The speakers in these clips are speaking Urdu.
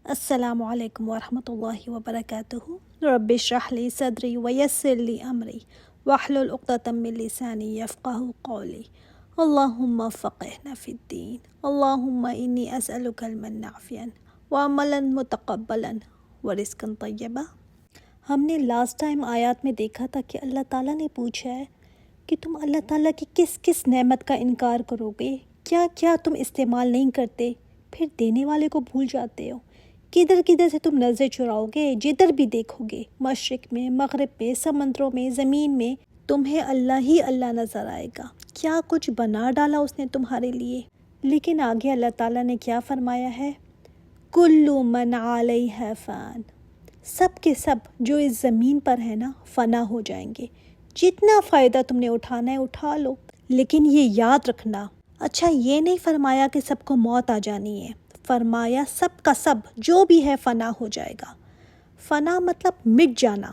السلام علیکم ورحمۃ اللہ وبرکاتہ۔ رب اشرح لی صدری ویسر لی امری واحلل عقدۃ من لسانی یفقہوا قولی۔ اللہم فقہنا فی الدین، اللہم انی اسألک علما نافعا وعملا متقبلا ورزقا طیبا۔ ہم نے لاسٹ ٹائم آیات میں دیکھا تھا کہ اللہ تعالیٰ نے پوچھا ہے کہ تم اللہ تعالیٰ کی کس کس نعمت کا انکار کرو گے، کیا کیا تم استعمال نہیں کرتے، پھر دینے والے کو بھول جاتے ہو، کدھر کدھر سے تم نظر چراؤ گے، جدھر بھی دیکھو گے، مشرق میں، مغرب میں، سمندروں میں، زمین میں، تمہیں اللہ ہی اللہ نظر آئے گا۔ کیا کچھ بنا ڈالا اس نے تمہارے لیے۔ لیکن آگے اللہ تعالیٰ نے کیا فرمایا ہے؟ کل من علیہا فان، سب کے سب جو اس زمین پر ہے نا فنا ہو جائیں گے۔ جتنا فائدہ تم نے اٹھانا ہے اٹھا لو، لیکن یہ یاد رکھنا، اچھا یہ نہیں فرمایا کہ سب کو موت آ جانی ہے، فرمایا سب کا سب جو بھی ہے فنا ہو جائے گا۔ فنا مطلب مٹ جانا،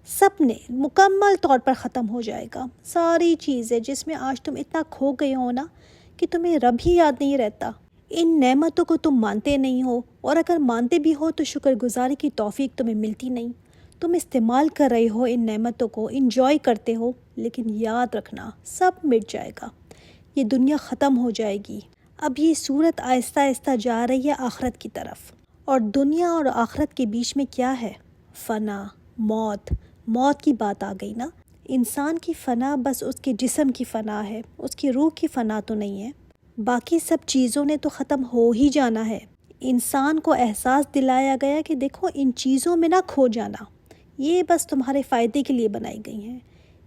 سب نے مکمل طور پر ختم ہو جائے گا۔ ساری چیزیں جس میں آج تم اتنا کھو گئے ہو نا کہ تمہیں رب ہی یاد نہیں رہتا، ان نعمتوں کو تم مانتے نہیں ہو، اور اگر مانتے بھی ہو تو شکر گزاری کی توفیق تمہیں ملتی نہیں۔ تم استعمال کر رہے ہو ان نعمتوں کو، انجوائے کرتے ہو، لیکن یاد رکھنا سب مٹ جائے گا، یہ دنیا ختم ہو جائے گی۔ اب یہ صورت آہستہ آہستہ جا رہی ہے آخرت کی طرف، اور دنیا اور آخرت کے بیچ میں کیا ہے؟ فنا، موت۔ موت کی بات آ گئی نا۔ انسان کی فنا بس اس کے جسم کی فنا ہے، اس کی روح کی فنا تو نہیں ہے۔ باقی سب چیزوں نے تو ختم ہو ہی جانا ہے۔ انسان کو احساس دلایا گیا کہ دیکھو ان چیزوں میں نہ کھو جانا، یہ بس تمہارے فائدے کے لیے بنائی گئی ہیں۔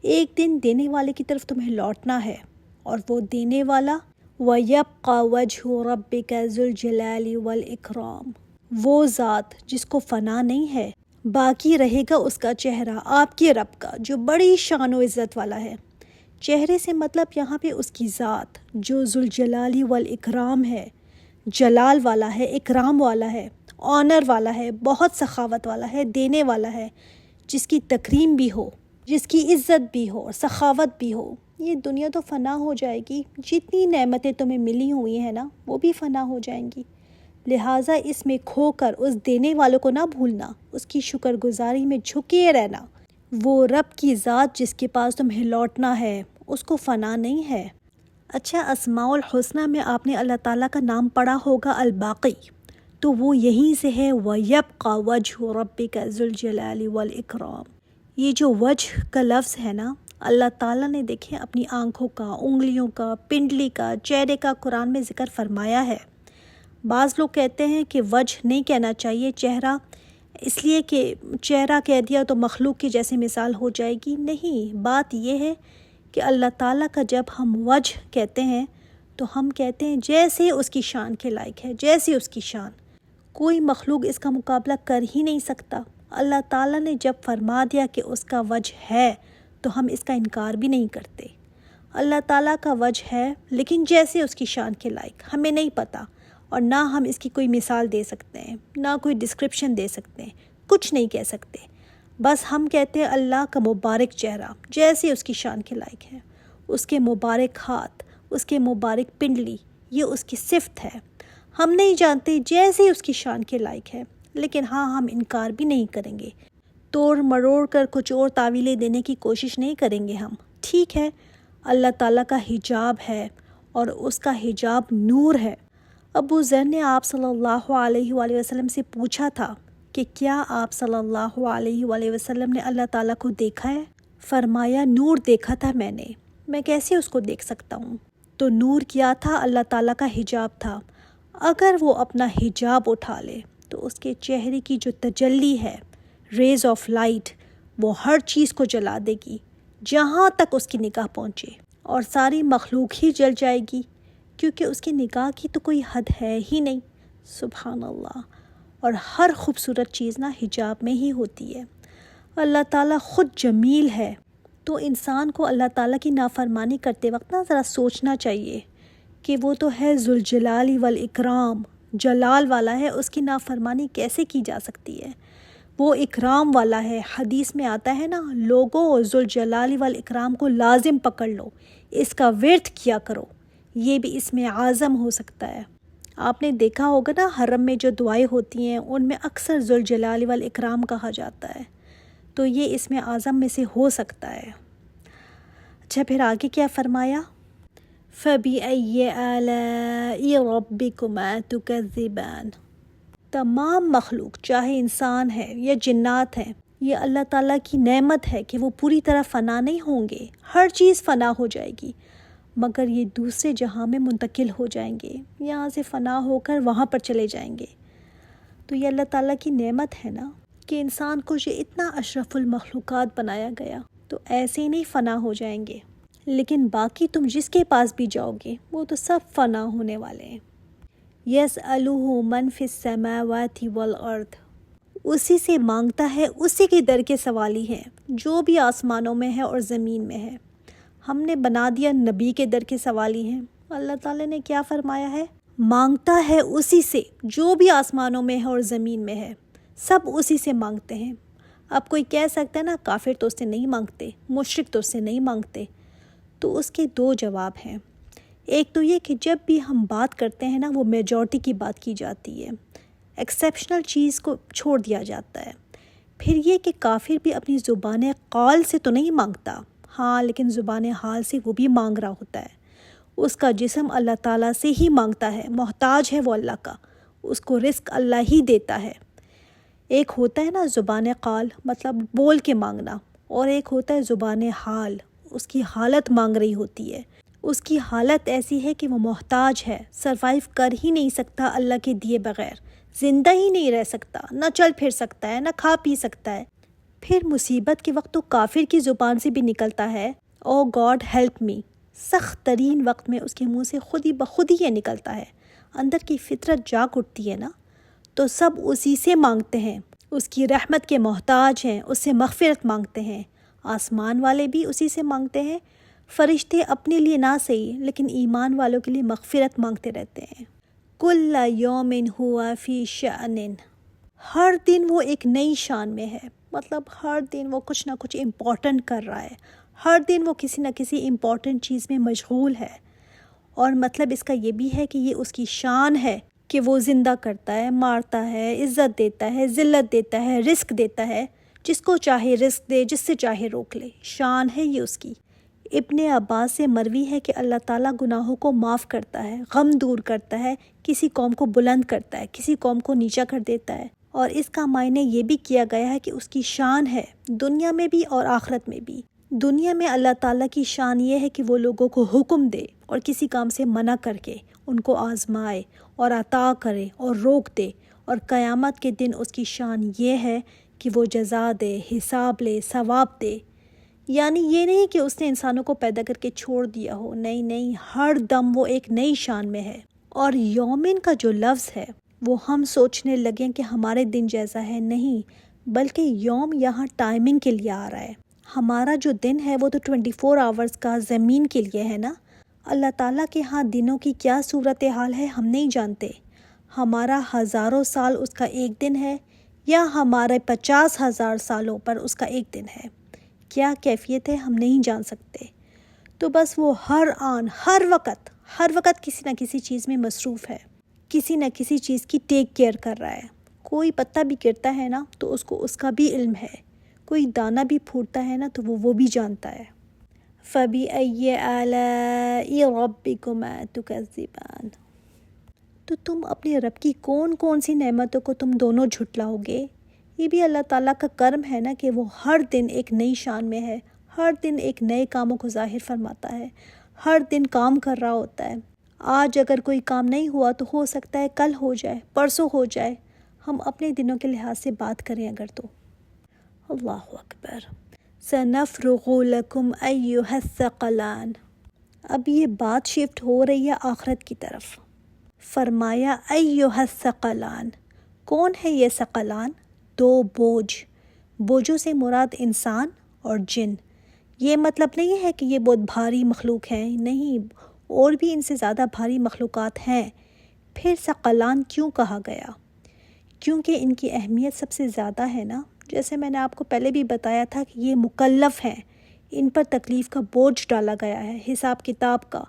ایک دن دینے والے کی طرف تمہیں لوٹنا ہے، اور وہ دینے والا وَيَبْقَى وَجْهُ رَبِّكَ ذُو الْجَلَالِ وَالْإِكْرَامِ، وہ ذات جس کو فنا نہیں ہے، باقی رہے گا اس کا چہرہ، آپ کے رب کا جو بڑی شان و عزت والا ہے۔ چہرے سے مطلب یہاں پہ اس کی ذات جو ذو الجلال والإکرام ہے، جلال والا ہے، اکرام والا ہے، آنر والا ہے، بہت سخاوت والا ہے، دینے والا ہے، جس کی تکریم بھی ہو، جس کی عزت بھی ہو اور سخاوت بھی ہو۔ یہ دنیا تو فنا ہو جائے گی، جتنی نعمتیں تمہیں ملی ہوئی ہیں نا وہ بھی فنا ہو جائیں گی، لہٰذا اس میں کھو کر اس دینے والوں کو نہ بھولنا، اس کی شکر گزاری میں جھکے رہنا۔ وہ رب کی ذات جس کے پاس تمہیں لوٹنا ہے اس کو فنا نہیں ہے۔ اچھا اسماء الحسنہ میں آپ نے اللہ تعالیٰ کا نام پڑھا ہوگا الباقی، تو وہ یہیں سے ہے وَيَبْقَى وَجْهُ رَبِّكَ ذُو الْجَلَالِ وَالْإِكْرَامِ۔ یہ جو وجہ کا لفظ ہے نا، اللہ تعالیٰ نے دیکھیں اپنی آنکھوں کا، انگلیوں کا، پنڈلی کا، چہرے کا قرآن میں ذکر فرمایا ہے۔ بعض لوگ کہتے ہیں کہ وجہ نہیں کہنا چاہیے، چہرہ، اس لیے کہ چہرہ کہہ دیا تو مخلوق کی جیسی مثال ہو جائے گی۔ نہیں، بات یہ ہے کہ اللہ تعالیٰ کا جب ہم وجہ کہتے ہیں تو ہم کہتے ہیں جیسے اس کی شان کے لائق ہے، جیسے اس کی شان، کوئی مخلوق اس کا مقابلہ کر ہی نہیں سکتا۔ اللہ تعالیٰ نے جب فرما دیا کہ اس کا وجہ ہے تو ہم اس کا انکار بھی نہیں کرتے۔ اللہ تعالیٰ کا وجہ ہے، لیکن جیسے اس کی شان کے لائق، ہمیں نہیں پتہ، اور نہ ہم اس کی کوئی مثال دے سکتے ہیں، نہ کوئی ڈسکرپشن دے سکتے ہیں، کچھ نہیں کہہ سکتے۔ بس ہم کہتے ہیں اللہ کا مبارک چہرہ جیسے اس کی شان کے لائق ہے، اس کے مبارک ہاتھ، اس کے مبارک پنڈلی، یہ اس کی صفت ہے۔ ہم نہیں جانتے جیسے اس کی شان کے لائق ہے، لیکن ہاں ہم انکار بھی نہیں کریں گے، توڑ مروڑ کر کچھ اور تعویلیں دینے کی کوشش نہیں کریں گے ہم۔ ٹھیک ہے، اللہ تعالیٰ کا حجاب ہے اور اس کا حجاب نور ہے۔ ابو ذر نے آپ صلی اللہ علیہ وآلہ وسلم سے پوچھا تھا کہ کیا آپ صلی اللہ علیہ وآلہ وسلم نے اللہ تعالیٰ کو دیکھا ہے؟ فرمایا نور دیکھا تھا میں کیسے اس کو دیکھ سکتا ہوں؟ تو نور کیا تھا؟ اللہ تعالیٰ کا حجاب تھا۔ اگر وہ اپنا حجاب اٹھا لے تو اس کے چہرے کی جو تجلی ہے، ریز آف لائٹ، وہ ہر چیز کو جلا دے گی جہاں تک اس کی نگاہ پہنچے، اور ساری مخلوق ہی جل جائے گی، کیونکہ اس کی نگاہ کی تو کوئی حد ہے ہی نہیں۔ سبحان اللہ۔ اور ہر خوبصورت چیز نا حجاب میں ہی ہوتی ہے۔ اللہ تعالیٰ خود جمیل ہے، تو انسان کو اللہ تعالیٰ کی نافرمانی کرتے وقت نا ذرا سوچنا چاہیے کہ وہ تو ہے ذو الجلال والاکرام، جلال والا ہے، اس کی نافرمانی کیسے کی جا سکتی ہے؟ وہ اکرام والا ہے۔ حدیث میں آتا ہے نا، لوگوں ذو الجلال والاکرام کو لازم پکڑ لو، اس کا ورد کیا کرو، یہ بھی اس میں اعظم ہو سکتا ہے۔ آپ نے دیکھا ہوگا نا حرم میں جو دعائیں ہوتی ہیں ان میں اکثر ذوالجلال والاکرام کہا جاتا ہے، تو یہ اسم اعظم میں سے ہو سکتا ہے۔ اچھا پھر آگے کیا فرمایا؟ فَبِأَيِّ آلَاءِ رَبِّكُمَا تُكَذِّبَانِ۔ تمام مخلوق چاہے انسان ہے یا جنات ہیں، یہ اللہ تعالیٰ کی نعمت ہے کہ وہ پوری طرح فنا نہیں ہوں گے، ہر چیز فنا ہو جائے گی مگر یہ دوسرے جہاں میں منتقل ہو جائیں گے، یہاں سے فنا ہو کر وہاں پر چلے جائیں گے۔ تو یہ اللہ تعالیٰ کی نعمت ہے نا کہ انسان کو یہ اتنا اشرف المخلوقات بنایا گیا، تو ایسے ہی نہیں فنا ہو جائیں گے، لیکن باقی تم جس کے پاس بھی جاؤ گے وہ تو سب فنا ہونے والے ہیں۔ یسألہ من فی السماوات والارض، اسی سے مانگتا ہے، اسی کے در کے سوالی ہے جو بھی آسمانوں میں ہے اور زمین میں ہے۔ ہم نے بنا دیا نبی کے در کے سوالی ہیں، اللہ تعالیٰ نے کیا فرمایا ہے؟ مانگتا ہے اسی سے جو بھی آسمانوں میں ہے اور زمین میں ہے، سب اسی سے مانگتے ہیں۔ اب کوئی کہہ سکتا ہے نا کافر تو اس سے نہیں مانگتے، مشرک تو اس سے نہیں مانگتے، تو اس کے دو جواب ہیں۔ ایک تو یہ کہ جب بھی ہم بات کرتے ہیں نا وہ میجورٹی کی بات کی جاتی ہے، ایکسیپشنل چیز کو چھوڑ دیا جاتا ہے۔ پھر یہ کہ کافر بھی اپنی زبان قول سے تو نہیں مانگتا، ہاں لیکن زبان حال سے وہ بھی مانگ رہا ہوتا ہے، اس کا جسم اللہ تعالیٰ سے ہی مانگتا ہے، محتاج ہے وہ اللہ کا، اس کو رزق اللہ ہی دیتا ہے۔ ایک ہوتا ہے نا زبان قول مطلب بول کے مانگنا، اور ایک ہوتا ہے زبان حال، اس کی حالت مانگ رہی ہوتی ہے، اس کی حالت ایسی ہے کہ وہ محتاج ہے، سروائیو کر ہی نہیں سکتا اللہ کے دیے بغیر، زندہ ہی نہیں رہ سکتا، نہ چل پھر سکتا ہے، نہ کھا پی سکتا ہے۔ پھر مصیبت کے وقت تو کافر کی زبان سے بھی نکلتا ہے او گاڈ ہیلپ می، سخت ترین وقت میں اس کے منہ سے خود ہی بخود ہی یہ نکلتا ہے، اندر کی فطرت جاگ اٹھتی ہے نا، تو سب اسی سے مانگتے ہیں، اس کی رحمت کے محتاج ہیں، اس سے مغفرت مانگتے ہیں۔ آسمان والے بھی اسی سے مانگتے ہیں، فرشتے اپنے لیے نہ صحیح لیکن ایمان والوں کے لیے مغفرت مانگتے رہتے ہیں۔ کل یوم ہوا فی شأن، ہر دن وہ ایک نئی شان میں ہے، مطلب ہر دن وہ کچھ نہ کچھ امپورٹنٹ کر رہا ہے، ہر دن وہ کسی نہ کسی امپورٹنٹ چیز میں مشغول ہے، اور مطلب اس کا یہ بھی ہے کہ یہ اس کی شان ہے کہ وہ زندہ کرتا ہے، مارتا ہے، عزت دیتا ہے، ذلت دیتا ہے، رزق دیتا ہے، جس کو چاہے رزق دے، جس سے چاہے روک لے، شان ہے یہ اس کی۔ ابن عباس سے مروی ہے کہ اللہ تعالیٰ گناہوں کو معاف کرتا ہے، غم دور کرتا ہے، کسی قوم کو بلند کرتا ہے، کسی قوم کو نیچا کر دیتا ہے، اور اس کا معنی یہ بھی کیا گیا ہے کہ اس کی شان ہے دنیا میں بھی اور آخرت میں بھی۔ دنیا میں اللہ تعالیٰ کی شان یہ ہے کہ وہ لوگوں کو حکم دے اور کسی کام سے منع کر کے ان کو آزمائے اور عطا کرے اور روک دے، اور قیامت کے دن اس کی شان یہ ہے کہ وہ جزا دے، حساب لے، ثواب دے۔ یعنی یہ نہیں کہ اس نے انسانوں کو پیدا کر کے چھوڑ دیا ہو، نہیں نہیں، ہر دم وہ ایک نئی شان میں ہے۔ اور یومن کا جو لفظ ہے وہ ہم سوچنے لگیں کہ ہمارے دن جیسا ہے، نہیں، بلکہ یوم یہاں ٹائمنگ کے لیے آ رہا ہے۔ ہمارا جو دن ہے وہ تو 24 آورز کا زمین کے لیے ہے نا، اللہ تعالیٰ کے ہاں دنوں کی کیا صورتحال ہے ہم نہیں جانتے، ہمارا ہزاروں سال اس کا ایک دن ہے یا ہمارے 50,000 سالوں پر اس کا ایک دن ہے، کیا کیفیت ہے ہم نہیں جان سکتے۔ تو بس وہ ہر آن ہر وقت کسی نہ کسی چیز میں مصروف ہے، کسی نہ کسی چیز کی ٹیک کیئر کر رہا ہے۔ کوئی پتا بھی گرتا ہے نا تو اس کو اس کا بھی علم ہے، کوئی دانہ بھی پھوٹتا ہے نا تو وہ بھی جانتا ہے۔ فَبِأَيِّ آلَاءِ رَبِّكُمَا تُكَذِّبَانِ، تو تم اپنے رب کی کون کون سی نعمتوں کو تم دونوں جھٹلاؤ گے؟ یہ بھی اللہ تعالیٰ کا کرم ہے نا کہ وہ ہر دن ایک نئی شان میں ہے، ہر دن ایک نئے کاموں کو ظاہر فرماتا ہے، ہر دن کام کر رہا ہوتا ہے۔ آج اگر کوئی کام نہیں ہوا تو ہو سکتا ہے کل ہو جائے، پرسوں ہو جائے۔ ہم اپنے دنوں کے لحاظ سے بات کریں اگر تو اللہ اکبر۔ سَنَفْرُغُ لَكُمْ أَيُّهَا الثَّقَلَانِ، اب یہ بات شفٹ ہو رہی ہے آخرت کی طرف۔ فرمایا أَيُّهَا الثَّقَلَانِ، کون ہے یہ ثقلان؟ دو بوجھ، بوجھوں سے مراد انسان اور جن۔ یہ مطلب نہیں ہے کہ یہ بہت بھاری مخلوق ہیں، نہیں، اور بھی ان سے زیادہ بھاری مخلوقات ہیں۔ پھر ثقلان کیوں کہا گیا؟ کیونکہ ان کی اہمیت سب سے زیادہ ہے نا، جیسے میں نے آپ کو پہلے بھی بتایا تھا کہ یہ مکلف ہیں، ان پر تکلیف کا بوجھ ڈالا گیا ہے، حساب کتاب کا،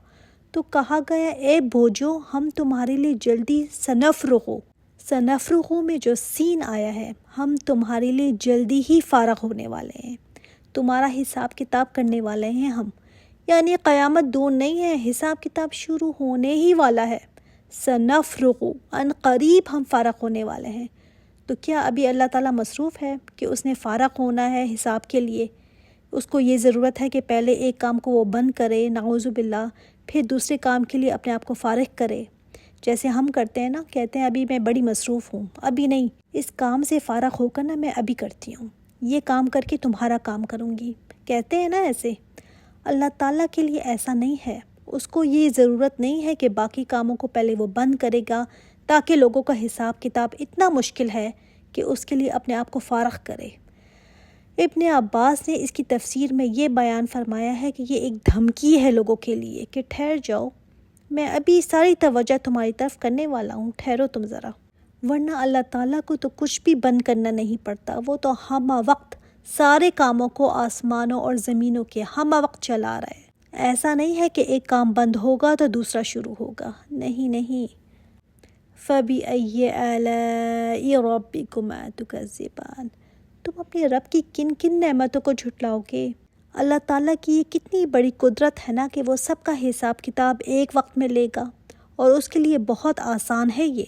تو کہا گیا اے بوجھو ہم تمہارے لیے جلدی سنفرغو میں جو سین آیا ہے، ہم تمہارے لیے جلدی ہی فارغ ہونے والے ہیں، تمہارا حساب کتاب کرنے والے ہیں ہم، یعنی قیامت دور نہیں ہے، حساب کتاب شروع ہونے ہی والا ہے۔ سنفرغو ان قریب ہم فارغ ہونے والے ہیں۔ تو کیا ابھی اللہ تعالیٰ مصروف ہے کہ اس نے فارغ ہونا ہے حساب کے لیے؟ اس کو یہ ضرورت ہے کہ پہلے ایک کام کو وہ بند کرے نعوذ باللہ، پھر دوسرے کام کے لیے اپنے آپ کو فارغ کرے؟ جیسے ہم کرتے ہیں نا، کہتے ہیں ابھی میں بڑی مصروف ہوں، ابھی نہیں، اس کام سے فارغ ہو کر نا میں ابھی کرتی ہوں، یہ کام کر کے تمہارا کام کروں گی، کہتے ہیں نا ایسے۔ اللہ تعالیٰ کے لیے ایسا نہیں ہے، اس کو یہ ضرورت نہیں ہے کہ باقی کاموں کو پہلے وہ بند کرے گا تاکہ لوگوں کا حساب کتاب اتنا مشکل ہے کہ اس کے لیے اپنے آپ کو فارغ کرے۔ ابن عباس نے اس کی تفسیر میں یہ بیان فرمایا ہے کہ یہ ایک دھمکی ہے لوگوں کے لیے کہ ٹھہر جاؤ، میں ابھی ساری توجہ تمہاری طرف کرنے والا ہوں، ٹھہرو تم ذرا۔ ورنہ اللہ تعالیٰ کو تو کچھ بھی بند کرنا نہیں پڑتا، وہ تو ہم وقت سارے کاموں کو آسمانوں اور زمینوں کے ہم وقت چلا رہا ہے۔ ایسا نہیں ہے کہ ایک کام بند ہوگا تو دوسرا شروع ہوگا، نہیں۔ فَبِأَيِّ آلَاءِ رَبِّكُمَا تُكَذِّبَانِ، تم اپنے رب کی کن کن نعمتوں کو جھٹلاؤ گے؟ اللہ تعالیٰ کی یہ کتنی بڑی قدرت ہے نا کہ وہ سب کا حساب کتاب ایک وقت میں لے گا، اور اس کے لیے بہت آسان ہے یہ۔